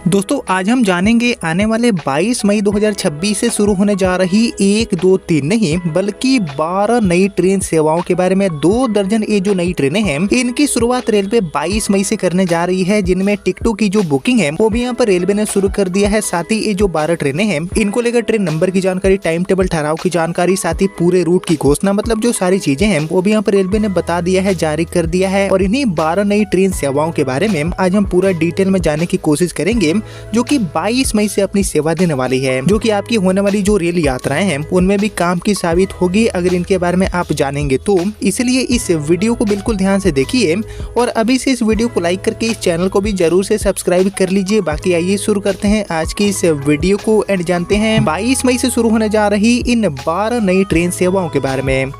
दोस्तों आज हम जानेंगे आने वाले 22 मई 2026 से शुरू होने जा रही 1, 2, 3 नहीं बल्कि 12 नई ट्रेन सेवाओं के बारे में। 2 दर्जन ये जो नई ट्रेनें हैं इनकी शुरुआत रेलवे 22 मई से करने जा रही है, जिनमें टिकटों की जो बुकिंग है वो भी यहाँ पर रेलवे ने शुरू कर दिया है। साथ ही ये जो 12 ट्रेनें हैं इनको लेकर ट्रेन नंबर की जानकारी, टाइम टेबल ठहराव की जानकारी, साथ ही पूरे रूट की घोषणा, मतलब जो सारी चीजें हैं वो भी यहाँ पर रेलवे ने बता दिया है, जारी कर दिया है। और इन्हीं 12 नई ट्रेन सेवाओं के बारे में आज हम पूरा डिटेल में जानने की कोशिश करेंगे, जो कि 22 मई से अपनी सेवा देने वाली है, जो कि आपकी होने वाली जो रेल यात्राएं हैं उनमें भी काम की साबित होगी अगर इनके बारे में आप जानेंगे तो। इसलिए इस वीडियो को बिल्कुल ध्यान से देखिए और अभी से इस वीडियो को लाइक करके इस चैनल को भी जरूर से सब्सक्राइब कर लीजिए। बाकी आइए शुरू करते हैं आज की इस वीडियो को एंड जानते हैं 22 मई से शुरू होने जा रही इन 12 नई ट्रेन सेवाओं के बारे में।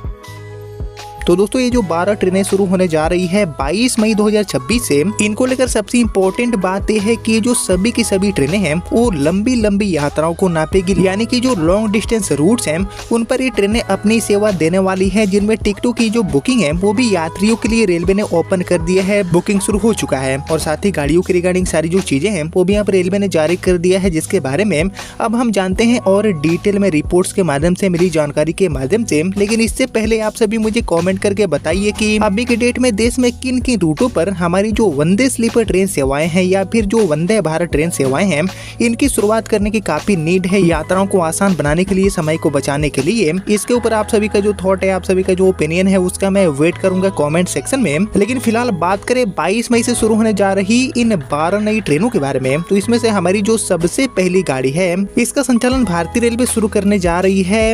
तो दोस्तों ये जो 12 ट्रेनें शुरू होने जा रही है 22 मई 2026 से, इनको लेकर सबसे इम्पोर्टेंट बात यह है कि जो सभी की सभी ट्रेनें हैं वो लंबी लंबी यात्राओं को नापेगी, यानी कि जो लॉन्ग डिस्टेंस रूट्स हैं उन पर ये ट्रेनें अपनी सेवा देने वाली है, जिनमें टिकटों की जो बुकिंग है वो भी यात्रियों के लिए रेलवे ने ओपन कर दिया है, बुकिंग शुरू हो चुका है। और साथ ही गाड़ियों के रिगार्डिंग सारी जो चीजें हैं वो भी यहाँ पर रेलवे ने जारी कर दिया है, जिसके बारे में अब हम जानते हैं और डिटेल में रिपोर्ट्स के माध्यम से मिली जानकारी के माध्यम से। लेकिन इससे पहले आप सभी मुझे कॉमेंट करके बताइए कि अभी के डेट में देश में किन किन रूटों पर हमारी जो वंदे स्लीपर ट्रेन सेवाएं हैं या फिर जो वंदे भारत ट्रेन सेवाएं हैं इनकी शुरुआत करने की काफी नीड है, यात्राओं को आसान बनाने के लिए, समय को बचाने के लिए। इसके ऊपर आप सभी का जो थॉट है, आप सभी का जो ओपिनियन है उसका मैं वेट करूंगा कमेंट सेक्शन में। लेकिन फिलहाल बात करें 22 मई से शुरू होने जा रही इन 12 नई ट्रेनों के बारे में, तो इसमें से हमारी जो सबसे पहली गाड़ी है इसका संचालन भारतीय रेलवे शुरू करने जा रही है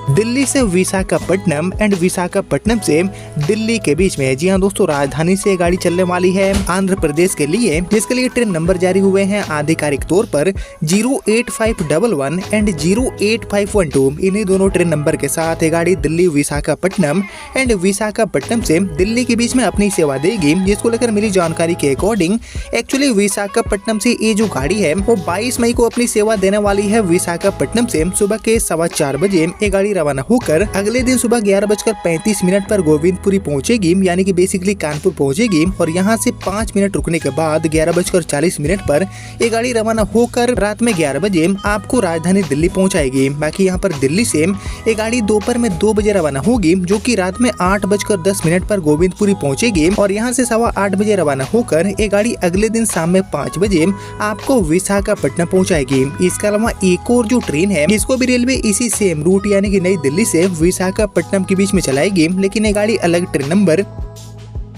दिल्ली से विशाखापट्टनम एंड विशाखापट्टनम से दिल्ली के बीच में। जी हाँ दोस्तों, राजधानी से गाड़ी चलने वाली है आंध्र प्रदेश के लिए, जिसके लिए ट्रेन नंबर जारी हुए हैं आधिकारिक तौर पर 08511 एंड 08512। इन्हीं दोनों ट्रेन नंबर के साथ ये गाड़ी दिल्ली विशाखापट्टनम एंड विशाखापट्टनम से दिल्ली के बीच में अपनी सेवा देगी। जिसको लेकर मिली जानकारी के अकॉर्डिंग एक्चुअली विशाखापट्टनम से ये जो गाड़ी है वो 22 मई को अपनी सेवा देने वाली है। विशाखापट्टनम से सुबह के 4:15 बजे ये गाड़ी रवाना होकर अगले दिन सुबह 11:35 पर गोविंदपुरी पहुंचेगी, यानी कि बेसिकली कानपुर पहुंचेगी। और यहां से 5 मिनट रुकने के बाद 11:40 पर ये गाड़ी रवाना होकर रात में 11 बजे आपको राजधानी दिल्ली पहुंचाएगी। बाकी यहां पर दिल्ली से ये गाड़ी दोपहर में 2 बजे रवाना होगी, जो कि रात में 8:10 पर गोविंदपुरी पहुंचेगी। और यहां से 8:15 बजे रवाना होकर ये गाड़ी अगले दिन शाम में 5 बजे आपको विशाखापट्टनम पहुंचाएगी। इसके अलावा एक और जो ट्रेन है इसको भी रेलवे इसी सेम रूट यानी कि नई दिल्ली से विशाखापट्टनम के बीच में चलाएगी, लेकिन ये गाड़ी अलग ट्रेन नंबर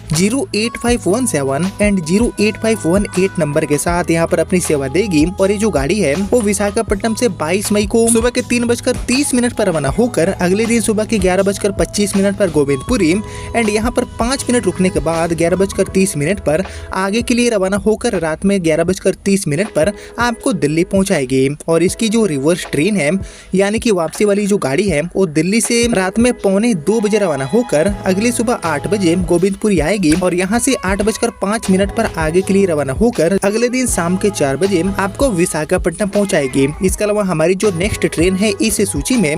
08517 एंड 08518 नंबर के साथ यहाँ पर अपनी सेवा देगी। और ये जो गाड़ी है वो विशाखापट्टनम से 22 मई को सुबह के 3:30 पर रवाना होकर अगले दिन सुबह के 11:25 पर गोविंदपुरी एंड यहाँ पर 5 मिनट रुकने के बाद 11:30 पर आगे के लिए रवाना होकर रात में 11:30 पर आपको दिल्ली पहुँचाएगी। और इसकी जो रिवर्स ट्रेन है यानी कि वापसी वाली जो गाड़ी है वो दिल्ली से रात में 1:45 बजे रवाना होकर अगली सुबह 8 बजे गोविंदपुरी आएगी। और यहाँ से 8:05 पर आगे के लिए रवाना होकर अगले दिन शाम के 4 बजे आपको विशाखापट्टनम पहुंचाएगी। इसके अलावा हमारी जो नेक्स्ट ट्रेन है इस सूची में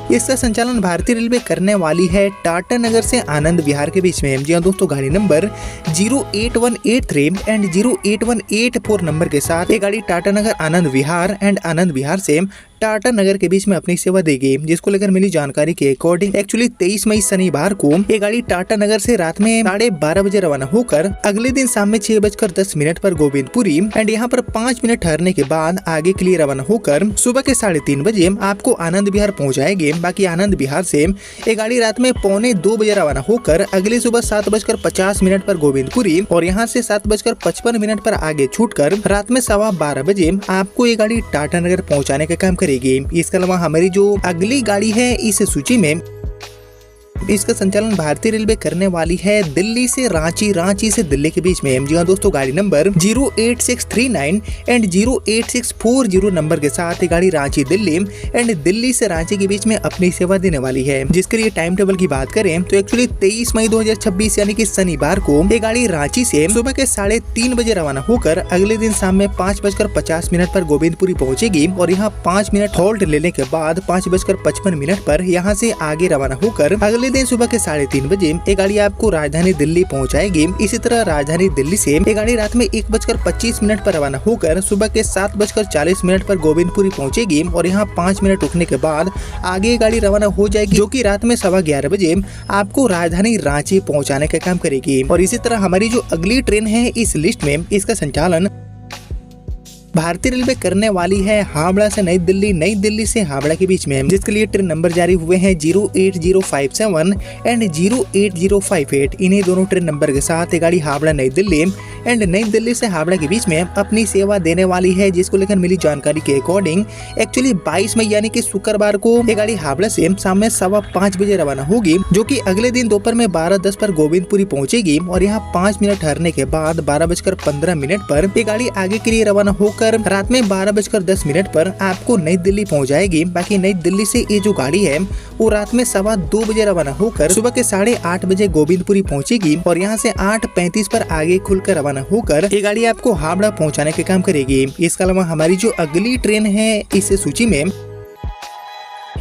इसका संचालन भारतीय रेलवे करने वाली है टाटानगर से आनंद विहार के बीच में। जी हाँ दोस्तों, गाड़ी नंबर 08183 एंड 08184 नंबर के साथ ये गाड़ी टाटानगर आनंद विहार एंड आनंद विहार से टाटानगर के बीच में अपनी सेवा देगी। जिसको लेकर मिली जानकारी के अकॉर्डिंग एक्चुअली 23 मई शनिवार को ये गाड़ी टाटानगर से रात में 12:30 बजे रवाना होकर अगले दिन शाम में 6:10 पर गोविंदपुरी एंड यहाँ पर 5 मिनट ठहरने के बाद आगे के लिए रवाना होकर सुबह के 3:30 बजे आपको आनंद विहार पहुँचाएगी। बाकी आनंद विहार से ये गाड़ी रात में 1:45 बजे रवाना होकर अगले सुबह 7:50 पर गोविंदपुरी और यहाँ से 7:55 पर आगे छूटकर रात में 12:15 बजे आपको ये गाड़ी टाटानगर पहुँचाने का काम करेगी। इसके अलावा हमारी जो अगली गाड़ी है इस सूची में इसका संचालन भारतीय रेलवे करने वाली है दिल्ली से रांची, रांची से दिल्ली के बीच में। जी हाँ दोस्तों, गाड़ी नंबर 08639 एंड 08640 नंबर के साथ ये गाड़ी रांची दिल्ली एंड दिल्ली से रांची के बीच में अपनी सेवा देने वाली है। जिसके लिए टाइम टेबल की बात करें तो एक्चुअली 23 मई 2026 यानी कि शनिवार को ये गाड़ी रांची से सुबह के 3:30 बजे रवाना होकर अगले दिन शाम में 5:50 पर गोविंदपुरी पहुंचेगी। और यहाँ 5 मिनट होल्ड लेने के बाद 5:55 पर यहाँ से आगे रवाना होकर अगले अगले दिन सुबह के 3:30 बजे ये गाड़ी आपको राजधानी दिल्ली पहुंचाएगी। इसी तरह राजधानी दिल्ली से ये गाड़ी रात में 1:25 पर रवाना होकर सुबह के 7:40 पर गोविंदपुरी पहुंचेगी और यहाँ 5 मिनट रुकने के बाद आगे ये गाड़ी रवाना हो जाएगी, जो कि रात में 11:15 बजे आपको राजधानी रांची पहुंचाने का काम करेगी। और इसी तरह हमारी जो अगली ट्रेन है इस लिस्ट में, इसका संचालन भारतीय रेलवे करने वाली है हावड़ा से नई दिल्ली से हावड़ा के बीच में, जिसके लिए ट्रेन नंबर जारी हुए हैं 08057 एंड 08058। इन्हीं दोनों ट्रेन नंबर के साथ ये गाड़ी हावड़ा नई दिल्ली एंड नई दिल्ली से हावड़ा के बीच में अपनी सेवा देने वाली है। जिसको लेकर मिली जानकारी के अकॉर्डिंग एक्चुअली 22 मई यानी कि शुक्रवार को ये गाड़ी हावड़ा से शाम में 5:15 बजे रवाना होगी, जो कि अगले दिन दोपहर में 12:10 पर गोविंदपुरी पहुंचेगी और यहाँ 5 मिनट ठहरने के बाद 12:15 पर ये गाड़ी आगे के लिए रवाना होकर रात में 12:10 पर आपको नई दिल्ली पहुंच जाएगी। बाकी नई दिल्ली से ये जो गाड़ी है वो रात में 2:15 बजे रवाना होकर सुबह के 8:30 बजे गोविंदपुरी पहुंचेगी और यहाँ से 8:35 पर आगे खुलकर रवाना होकर ये गाड़ी आपको हावड़ा पहुंचाने का काम करेगी। इसके अलावा हमारी जो अगली ट्रेन है इस सूची में,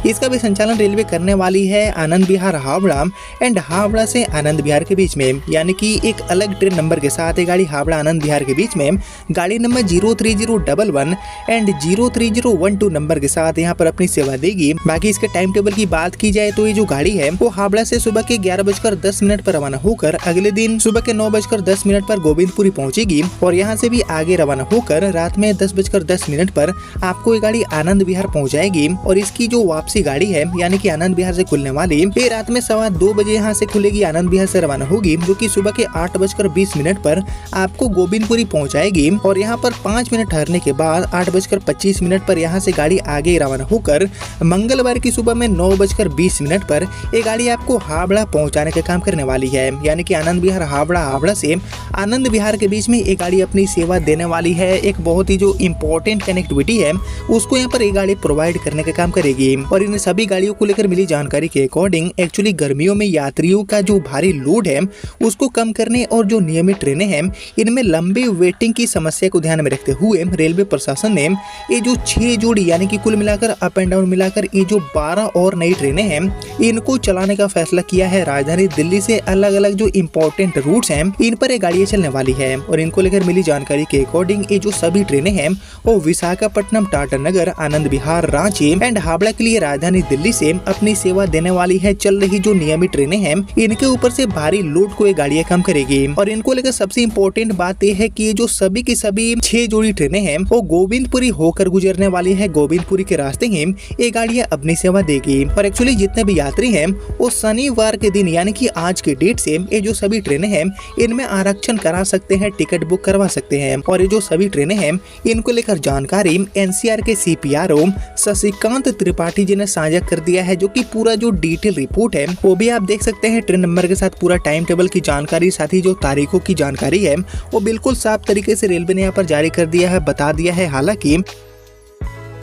इसका भी संचालन रेलवे करने वाली है आनंद विहार हावड़ा एंड हावड़ा से आनंद विहार के बीच में, यानी कि एक अलग ट्रेन नंबर के साथ ये गाड़ी हावड़ा आनंद विहार के बीच में गाड़ी नंबर 03011 एंड 03012 नंबर के साथ यहाँ पर अपनी सेवा देगी। बाकी इसके टाइम टेबल की बात की जाए तो ये जो गाड़ी है वो हावड़ा से सुबह के 11:10 पर रवाना होकर अगले दिन सुबह के 9:10 पर गोविंदपुरी पहुंचेगी और यहाँ से भी आगे रवाना होकर रात में 10:10 पर आपको ये गाड़ी आनंद विहार पहुँच जाएगी। और इसकी जो वापसी गाड़ी है यानी कि आनंद विहार से खुलने वाली ये रात में 2:15 बजे यहाँ से खुलेगी, आनंद विहार से रवाना होगी, जो कि सुबह के 8:20 पर आपको गोविंदपुरी पहुंचाएगी और यहाँ पर 5 मिनट ठहरने के बाद 8:25 पर यहाँ से गाड़ी आगे रवाना होकर मंगलवार की सुबह में 9:20 पर ये गाड़ी आपको हावड़ा पहुंचाने का काम करने वाली है। यानी कि आनंद विहार हावड़ा से आनंद विहार के बीच में ये गाड़ी अपनी सेवा देने वाली है। एक बहुत ही जो इम्पोर्टेंट कनेक्टिविटी है उसको यहाँ पर ये गाड़ी प्रोवाइड करने का काम करेगी। और इन सभी गाड़ियों को लेकर मिली जानकारी के अकॉर्डिंग एक्चुअली गर्मियों में यात्रियों का जो भारी लोड है उसको कम करने और जो नियमित ट्रेनें हैं इनमें लंबी वेटिंग की समस्या को ध्यान में रखते हुए रेलवे प्रशासन ने ये जो 6 जोड़ी यानी कि कुल मिलाकर अप एंड डाउन मिलाकर ये जो 12 और नई ट्रेनें हैं इनको चलाने का फैसला किया है। राजधानी दिल्ली से अलग अलग जो इम्पोर्टेंट रूट्स हैं इन पर ये गाड़ियां चलने वाली है। और इनको लेकर मिली जानकारी के अकॉर्डिंग ये जो सभी ट्रेनें हैं वो विशाखापट्टनम, टाटानगर, आनंद विहार, रांची एंड हावड़ा के लिए राजधानी दिल्ली से अपनी सेवा देने वाली है। चल रही जो नियमित ट्रेनें हैं इनके ऊपर से भारी लोड को ये गाड़ियां कम करेगी। और इनको लेकर सबसे इम्पोर्टेंट बात यह है कि ये जो सभी की सभी 6 जोड़ी ट्रेनें हैं वो गोविंदपुरी होकर गुजरने वाली है। गोविंदपुरी के रास्ते ही ये गाड़ियां अपनी सेवा देगी। और एक्चुअली जितने भी यात्री हैं वो शनिवार के दिन यानी कि आज के डेट से ये जो सभी ट्रेनें हैं इनमें आरक्षण करा सकते हैं, टिकट बुक करवा सकते हैं। और ये जो सभी ट्रेनें हैं इनको लेकर जानकारी एनसीआर के CPRO शशिकांत त्रिपाठी जी ने साझा कर दिया है, जो कि पूरा जो डिटेल रिपोर्ट है वो भी आप देख सकते हैं। ट्रेन नंबर के साथ पूरा टाइम टेबल की जानकारी, साथ ही जो तारीखों की जानकारी है वो बिल्कुल साफ तरीके से रेलवे ने यहाँ पर जारी कर दिया है, बता दिया है। हालांकि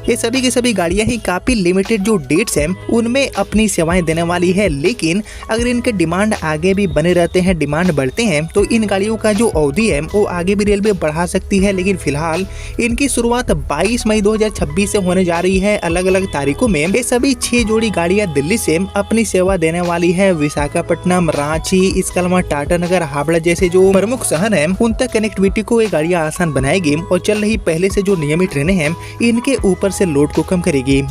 ये सभी की सभी गाड़ियां ही काफी लिमिटेड जो डेट्स हैं उनमें अपनी सेवाएं देने वाली है। लेकिन अगर इनके डिमांड आगे भी बने रहते हैं, डिमांड बढ़ते हैं, तो इन गाड़ियों का जो अवधि है वो आगे भी रेलवे बढ़ा सकती है। लेकिन फिलहाल इनकी शुरुआत 22 मई 2026 से होने जा रही है। अलग अलग तारीखों में ये सभी 6 जोड़ी गाड़ियां दिल्ली से अपनी सेवा देने वाली है। विशाखापट्टनम, रांची, इसके अलावा टाटानगर, हावड़ा जैसे जो प्रमुख शहर है उन तक कनेक्टिविटी को ये गाड़ियां आसान बनाएगी और चल रही पहले से जो नियमित ट्रेनें हैं इनके ऊपर से लोड को कम करेगी।